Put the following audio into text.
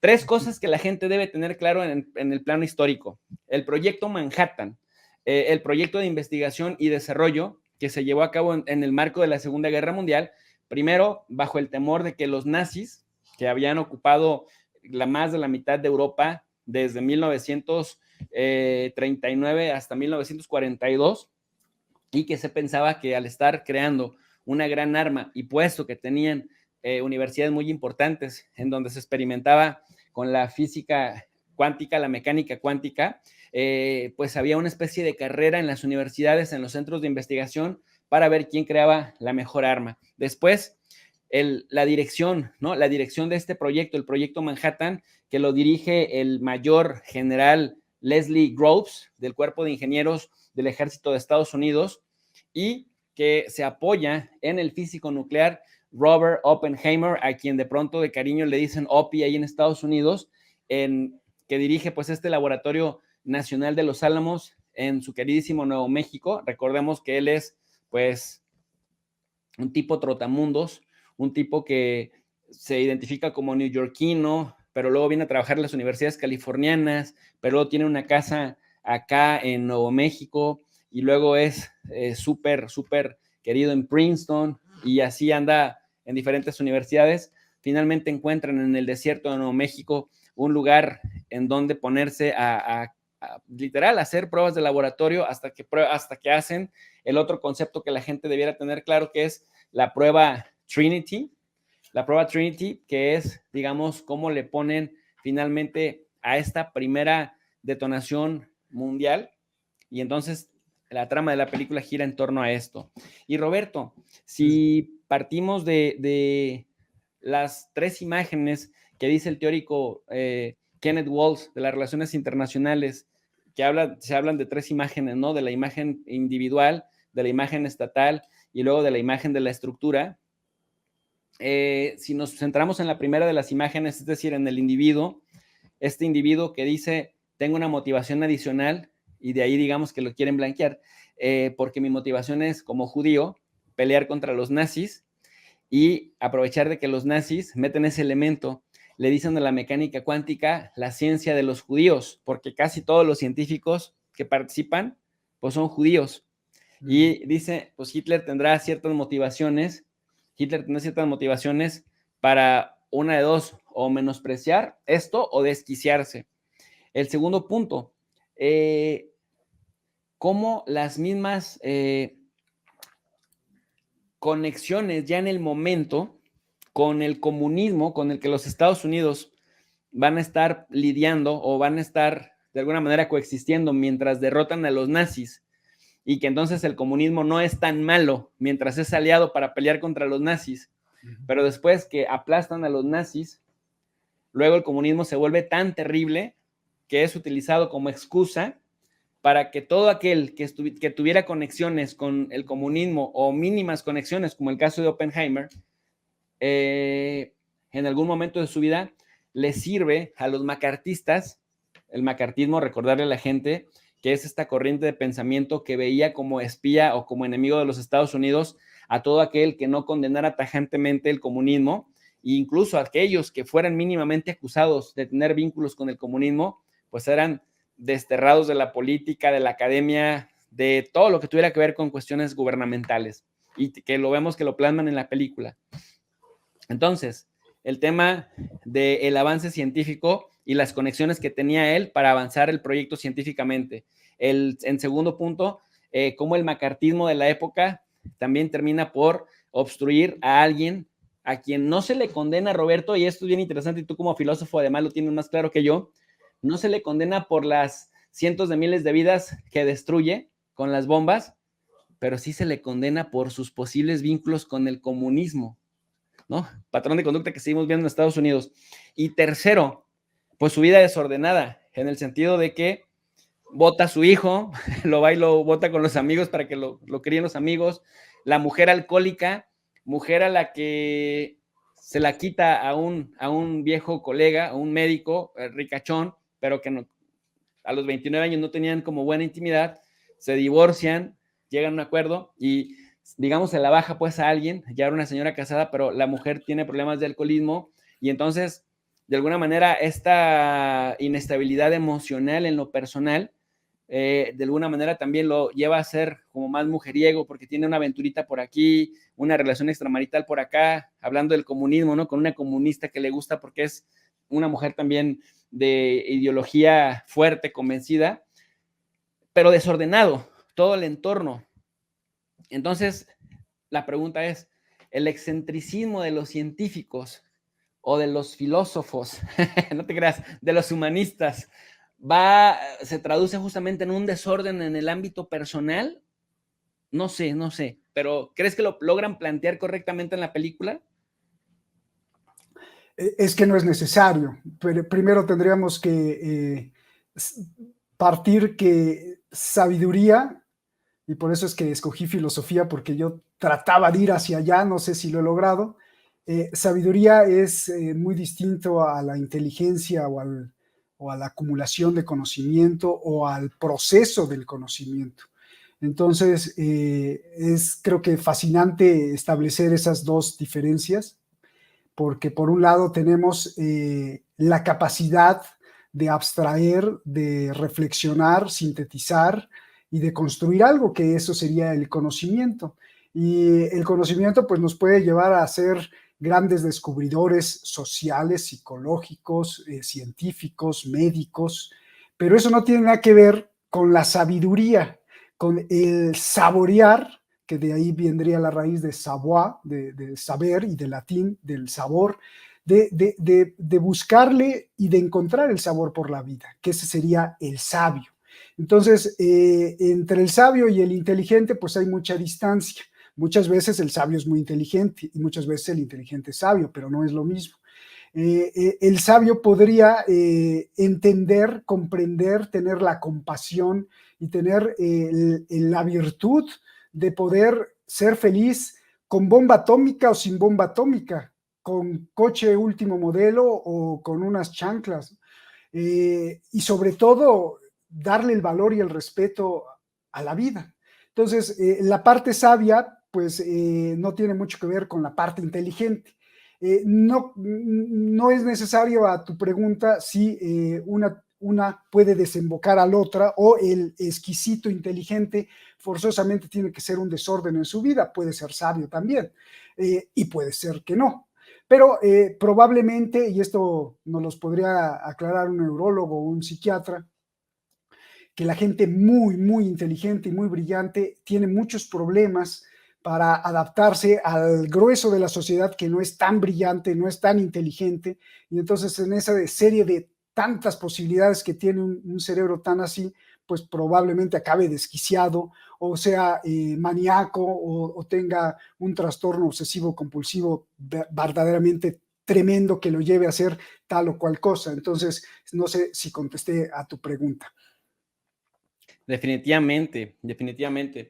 Tres cosas que la gente debe tener claro en el plano histórico. El proyecto Manhattan, el proyecto de investigación y desarrollo que se llevó a cabo en el marco de la Segunda Guerra Mundial, primero bajo el temor de que los nazis, que habían ocupado más de la mitad de Europa desde 1939 hasta 1942, y que se pensaba que al estar creando una gran arma y puesto que tenían universidades muy importantes en donde se experimentaba con la física cuántica, la mecánica cuántica, pues había una especie de carrera en las universidades, en los centros de investigación, para ver quién creaba la mejor arma. Después, la dirección, ¿no? La dirección de este proyecto, el proyecto Manhattan, que lo dirige el mayor general Leslie Groves, del Cuerpo de Ingenieros del Ejército de Estados Unidos, y que se apoya en el físico nuclear Robert Oppenheimer, a quien de pronto de cariño le dicen Opie ahí en Estados Unidos, que dirige pues este laboratorio nacional de Los Álamos en su queridísimo Nuevo México. Recordemos que él es pues un tipo trotamundos, un tipo que se identifica como neoyorquino, pero luego viene a trabajar en las universidades californianas, pero luego tiene una casa acá en Nuevo México y luego es súper querido en Princeton y así anda en diferentes universidades. Finalmente encuentran en el desierto de Nuevo México un lugar en donde ponerse a literal hacer pruebas de laboratorio hasta que hacen el otro concepto que la gente debiera tener claro, que es la prueba Trinity, que es, digamos, cómo le ponen finalmente a esta primera detonación mundial. Y entonces la trama de la película gira en torno a esto. Y Roberto, si partimos de las tres imágenes que dice el teórico Kenneth Walsh de las relaciones internacionales, se hablan de tres imágenes, ¿no? De la imagen individual, de la imagen estatal y luego de la imagen de la estructura. Si nos centramos en la primera de las imágenes, es decir, en el individuo, este individuo que dice, tengo una motivación adicional, y de ahí digamos que lo quieren blanquear, porque mi motivación es, como judío, pelear contra los nazis y aprovechar de que los nazis meten ese elemento. Le dicen a la mecánica cuántica la ciencia de los judíos, porque casi todos los científicos que participan, pues son judíos. Y dice, pues Hitler tendrá ciertas motivaciones para una de dos, o menospreciar esto o desquiciarse. El segundo punto, cómo las mismas conexiones ya en el momento con el comunismo con el que los Estados Unidos van a estar lidiando o van a estar de alguna manera coexistiendo mientras derrotan a los nazis, y que entonces el comunismo no es tan malo mientras es aliado para pelear contra los nazis, pero después que aplastan a los nazis, luego el comunismo se vuelve tan terrible que es utilizado como excusa para que todo aquel que tuviera conexiones con el comunismo o mínimas conexiones, como el caso de Oppenheimer, en algún momento de su vida le sirve a los macartistas. El macartismo, recordarle a la gente que es esta corriente de pensamiento que veía como espía o como enemigo de los Estados Unidos a todo aquel que no condenara tajantemente el comunismo, e incluso a aquellos que fueran mínimamente acusados de tener vínculos con el comunismo, pues eran desterrados de la política, de la academia, de todo lo que tuviera que ver con cuestiones gubernamentales, y que lo vemos que lo plasman en la película. Entonces, el tema del avance científico y las conexiones que tenía él para avanzar el proyecto científicamente. En segundo punto, cómo el macartismo de la época también termina por obstruir a alguien a quien no se le condena, Roberto, y esto es bien interesante, y tú como filósofo además lo tienes más claro que yo, no se le condena por las cientos de miles de vidas que destruye con las bombas, pero sí se le condena por sus posibles vínculos con el comunismo, ¿no? Patrón de conducta que seguimos viendo en Estados Unidos. Y tercero, pues su vida desordenada, en el sentido de que vota a su hijo, lo va y lo vota con los amigos para que lo críen los amigos, la mujer alcohólica, mujer a la que se la quita a un viejo colega, a un médico ricachón, pero que no, a los 29 años no tenían como buena intimidad, se divorcian, llegan a un acuerdo y digamos se la baja pues a alguien, ya era una señora casada, pero la mujer tiene problemas de alcoholismo y entonces de alguna manera esta inestabilidad emocional en lo personal, de alguna manera también lo lleva a ser como más mujeriego, porque tiene una aventurita por aquí, una relación extramarital por acá, hablando del comunismo, ¿no? Con una comunista que le gusta porque es una mujer también de ideología fuerte, convencida, pero desordenado, todo el entorno. Entonces, la pregunta es, ¿el excentricismo de los científicos o de los filósofos, no te creas, de los humanistas, se traduce justamente en un desorden en el ámbito personal? No sé, no sé, pero ¿crees que lo logran plantear correctamente en la película? Es que no es necesario, pero primero tendríamos que partir que sabiduría, y por eso es que escogí filosofía, porque yo trataba de ir hacia allá, no sé si lo he logrado. Sabiduría es muy distinto a la inteligencia o a la acumulación de conocimiento o al proceso del conocimiento. Entonces, es creo que fascinante establecer esas dos diferencias, porque por un lado tenemos la capacidad de abstraer, de reflexionar, sintetizar y de construir algo, que eso sería el conocimiento. Y el conocimiento pues nos puede llevar a ser grandes descubridores sociales, psicológicos, científicos, médicos, pero eso no tiene nada que ver con la sabiduría, con el saborear, que de ahí vendría la raíz de savoir, de saber, y de latín, del sabor, de buscarle y de encontrar el sabor por la vida, que ese sería el sabio. Entonces, entre el sabio y el inteligente, pues hay mucha distancia. Muchas veces el sabio es muy inteligente y muchas veces el inteligente es sabio, pero no es lo mismo. El sabio podría entender, comprender, tener la compasión y tener la virtud de poder ser feliz con bomba atómica o sin bomba atómica, con coche último modelo o con unas chanclas. Y sobre todo, darle el valor y el respeto a la vida. Entonces, la parte sabia, pues no tiene mucho que ver con la parte inteligente. No es necesario a tu pregunta si una puede desembocar a la otra, o el exquisito inteligente forzosamente tiene que ser un desorden en su vida, puede ser sabio también, y puede ser que no. Pero probablemente, y esto nos los podría aclarar un neurólogo o un psiquiatra, que la gente muy, muy inteligente y muy brillante tiene muchos problemas para adaptarse al grueso de la sociedad que no es tan brillante, no es tan inteligente, y entonces en esa serie de tantas posibilidades que tiene un cerebro tan así, pues probablemente acabe desquiciado, o sea maníaco, o tenga un trastorno obsesivo compulsivo verdaderamente tremendo que lo lleve a hacer tal o cual cosa. Entonces, no sé si contesté a tu pregunta. Definitivamente, definitivamente.